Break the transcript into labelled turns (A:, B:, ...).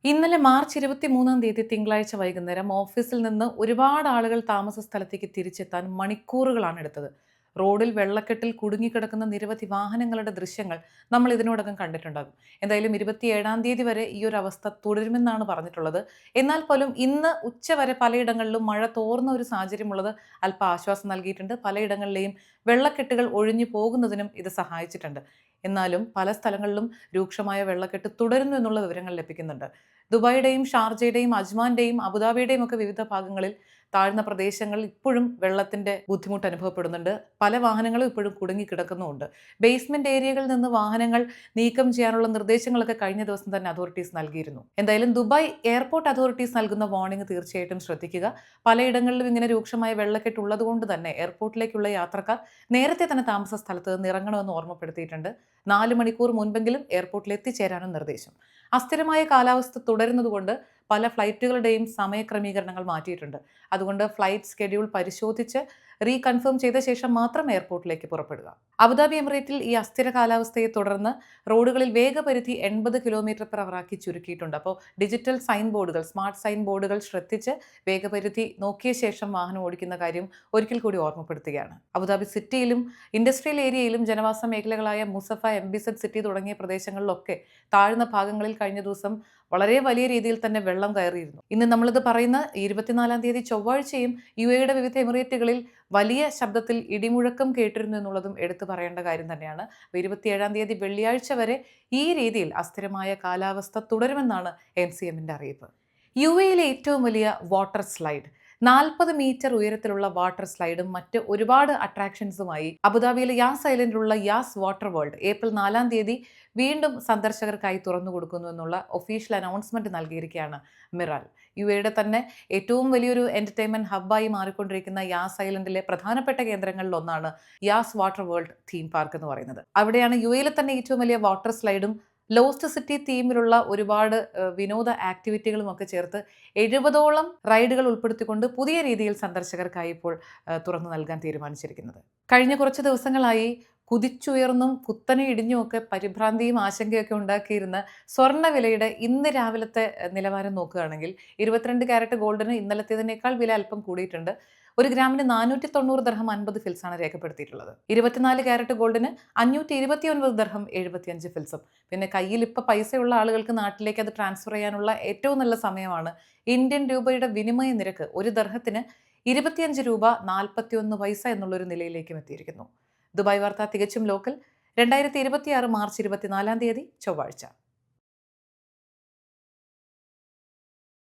A: ഇന്നലെ മാർച്ച് 23-ാം തീയതി തിങ്കളാഴ്ച വൈകുന്നേരം ഓഫീസിൽ നിന്ന് ഒരുപാട് ആളുകൾ താമസ സ്ഥലത്തേക്ക് തിരിച്ചെത്താൻ മണിക്കൂറുകളാണ് എടുത്തത്. റോഡിൽ വെള്ളക്കെട്ടിൽ കുടുങ്ങിക്കിടക്കുന്ന നിരവധി വാഹനങ്ങളുടെ ദൃശ്യങ്ങൾ നമ്മൾ ഇതിനോടകം കണ്ടിട്ടുണ്ടാകും. എന്തായാലും 27-ാം തീയതി വരെ ഈ ഒരു അവസ്ഥ തുടരുമെന്നാണ് പറഞ്ഞിട്ടുള്ളത്. എന്നാൽ പോലും ഇന്ന് ഉച്ചവരെ പലയിടങ്ങളിലും മഴ തോർന്ന ഒരു സാഹചര്യമുള്ളത് അല്പം ആശ്വാസം നൽകിയിട്ടുണ്ട്. പലയിടങ്ങളിലെയും വെള്ളക്കെട്ടുകൾ ഒഴിഞ്ഞു പോകുന്നതിനും ഇത് സഹായിച്ചിട്ടുണ്ട്. എന്നാലും പല സ്ഥലങ്ങളിലും രൂക്ഷമായ വെള്ളക്കെട്ട് തുടരുന്നു എന്നുള്ള വിവരങ്ങൾ ലഭിക്കുന്നുണ്ട്. ദുബായിയുടെയും ഷാർജയുടെയും അജ്മാന്റെയും അബുദാബിയുടെയും ഒക്കെ വിവിധ ഭാഗങ്ങളിൽ താഴ്ന്ന പ്രദേശങ്ങളിൽ ഇപ്പോഴും വെള്ളത്തിന്റെ ബുദ്ധിമുട്ട് അനുഭവപ്പെടുന്നുണ്ട്. പല വാഹനങ്ങളും ഇപ്പോഴും കുടുങ്ങിക്കിടക്കുന്നുമുണ്ട്. ബേസ്മെന്റ് ഏരിയകളിൽ നിന്ന് വാഹനങ്ങൾ നീക്കം ചെയ്യാനുള്ള നിർദ്ദേശങ്ങളൊക്കെ കഴിഞ്ഞ ദിവസം തന്നെ അതോറിറ്റീസ് നൽകിയിരുന്നു. എന്തായാലും ദുബായ് എയർപോർട്ട് അതോറിറ്റീസ് നൽകുന്ന വാർണിംഗ് തീർച്ചയായിട്ടും ശ്രദ്ധിക്കുക. പലയിടങ്ങളിലും ഇങ്ങനെ രൂക്ഷമായ വെള്ളക്കെട്ട് ഉള്ളതുകൊണ്ട് തന്നെ എയർപോർട്ടിലേക്കുള്ള യാത്രക്കാർ നേരത്തെ തന്നെ താമസ സ്ഥലത്ത് നിന്ന് ഇറങ്ങണമെന്ന് ഓർമ്മപ്പെടുത്തിയിട്ടുണ്ട്. 4 മണിക്കൂർ മുൻപെങ്കിലും എയർപോർട്ടിൽ എത്തിച്ചേരാനും നിർദ്ദേശം. അസ്ഥിരമായ കാലാവസ്ഥ തുടരുന്നതുകൊണ്ട് പല ഫ്ലൈറ്റുകളുടെയും സമയക്രമീകരണങ്ങൾ മാറ്റിയിട്ടുണ്ട്. അതുകൊണ്ട് ഫ്ലൈറ്റ് സ്കെഡ്യൂൾ പരിശോധിച്ച് റീകൺഫേം ചെയ്ത ശേഷം മാത്രം എയർപോർട്ടിലേക്ക് പുറപ്പെടുക. അബുദാബി എമിറേറ്റിൽ ഈ അസ്ഥിര കാലാവസ്ഥയെ തുടർന്ന് റോഡുകളിൽ വേഗപരിധി 80 km/h ആക്കി ചുരുക്കിയിട്ടുണ്ട്. അപ്പോൾ ഡിജിറ്റൽ സൈൻ ബോർഡുകൾ, സ്മാർട്ട് സൈൻ ബോർഡുകൾ ശ്രദ്ധിച്ച് വേഗപരിധി നോക്കിയ ശേഷം വാഹനം ഓടിക്കുന്ന കാര്യം ഒരിക്കൽ കൂടി ഓർമ്മപ്പെടുത്തുകയാണ്. അബുദാബി സിറ്റിയിലും ഇൻഡസ്ട്രിയൽ ഏരിയയിലും ജനവാസ മേഖലകളായ മുസഫ, MBZ സിറ്റി തുടങ്ങിയ പ്രദേശങ്ങളിലൊക്കെ താഴ്ന്ന ഭാഗങ്ങളിൽ കഴിഞ്ഞ ദിവസം വളരെ വലിയ രീതിയിൽ തന്നെ വെള്ളം കയറിയിരുന്നു. ഇന്ന് നമ്മളിത് പറയുന്ന 24-ാം തീയതി ചൊവ്വാഴ്ചയും UAEയുടെ വിവിധ എമിറേറ്റുകളിൽ വലിയ ശബ്ദത്തിൽ ഇടിമുഴക്കം കേട്ടിരുന്നു എന്നുള്ളതും എടുത്തു പറയേണ്ട കാര്യം തന്നെയാണ്. 27-ാം തീയതി വെള്ളിയാഴ്ച വരെ ഈ രീതിയിൽ അസ്ഥിരമായ കാലാവസ്ഥ തുടരുമെന്നാണ് MCMന്റെ അറിയിപ്പ്. UAEയിലെ ഏറ്റവും വലിയ വാട്ടർ സ്ലൈഡ് 40 മീറ്റർ ഉയരത്തിലുള്ള വാട്ടർ സ്ലൈഡും മറ്റ് ഒരുപാട് അട്രാക്ഷൻസുമായി അബുദാബിയിലെ യാസ് ഐലൻഡിലുള്ള യാസ് വാട്ടർ വേൾഡ് ഏപ്രിൽ 4-ാം തീയതി വീണ്ടും സന്ദർശകർക്കായി തുറന്നു കൊടുക്കുന്നു എന്നുള്ള ഒഫീഷ്യൽ അനൗൺസ്മെന്റ് നൽകിയിരിക്കുകയാണ് മിറാൽ. UAEയുടെ തന്നെ ഏറ്റവും വലിയൊരു എന്റർടൈൻമെന്റ് ഹബ്ബായി മാറിക്കൊണ്ടിരിക്കുന്ന യാസ് ഐലൻഡിലെ പ്രധാനപ്പെട്ട കേന്ദ്രങ്ങളിൽ ഒന്നാണ് യാസ് വാട്ടർ വേൾഡ് തീം പാർക്ക് എന്ന് പറയുന്നത്. അവിടെയാണ് UAEയിലെ തന്നെ ഏറ്റവും വലിയ വാട്ടർ സ്ലൈഡും ലോസ്റ്റ് സിറ്റി തീമിലുള്ള ഒരുപാട് വിനോദ ആക്ടിവിറ്റികളും ഒക്കെ ചേർത്ത് 70ഓളം റൈഡുകൾ ഉൾപ്പെടുത്തിക്കൊണ്ട് പുതിയ രീതിയിൽ സന്ദർശകർക്കായി ഇപ്പോൾ തുറന്നു നൽകാൻ തീരുമാനിച്ചിരിക്കുന്നത്. കഴിഞ്ഞ കുറച്ച് ദിവസങ്ങളായി കുതിച്ചുയർന്നും കുത്തനെ ഇടിഞ്ഞുമൊക്കെ പരിഭ്രാന്തിയും ആശങ്കയൊക്കെ ഉണ്ടാക്കിയിരുന്ന സ്വർണ്ണവിലയുടെ ഇന്ന് രാവിലത്തെ നിലവാരം നോക്കുകയാണെങ്കിൽ 22 കാരറ്റ് ഗോൾഡിന് ഇന്നലത്തേതിനേക്കാൾ വില അല്പം കൂടിയിട്ടുണ്ട്. 1 ഗ്രാമിന് 490 ദിർഹം 50 ഫിൽസാണ് രേഖപ്പെടുത്തിയിട്ടുള്ളത്. 24 കാരറ്റ് ഗോൾഡിന് 529 ദിർഹം 75 ഫിൽസും. പിന്നെ കയ്യിൽ ഇപ്പം പൈസയുള്ള ആളുകൾക്ക് നാട്ടിലേക്ക് അത് ട്രാൻസ്ഫർ ചെയ്യാനുള്ള ഏറ്റവും നല്ല സമയമാണ്. ഇന്ത്യൻ രൂപയുടെ വിനിമയ നിരക്ക് 1 ദിർഹത്തിന് 25 രൂപ 41 പൈസ എന്നുള്ളൊരു നിലയിലേക്കും എത്തിയിരിക്കുന്നു. ദുബായ് വാർത്ത തികച്ചും ലോക്കൽ. 2026 മാർച്ച് 24-ാം തീയതി ചൊവ്വാഴ്ച.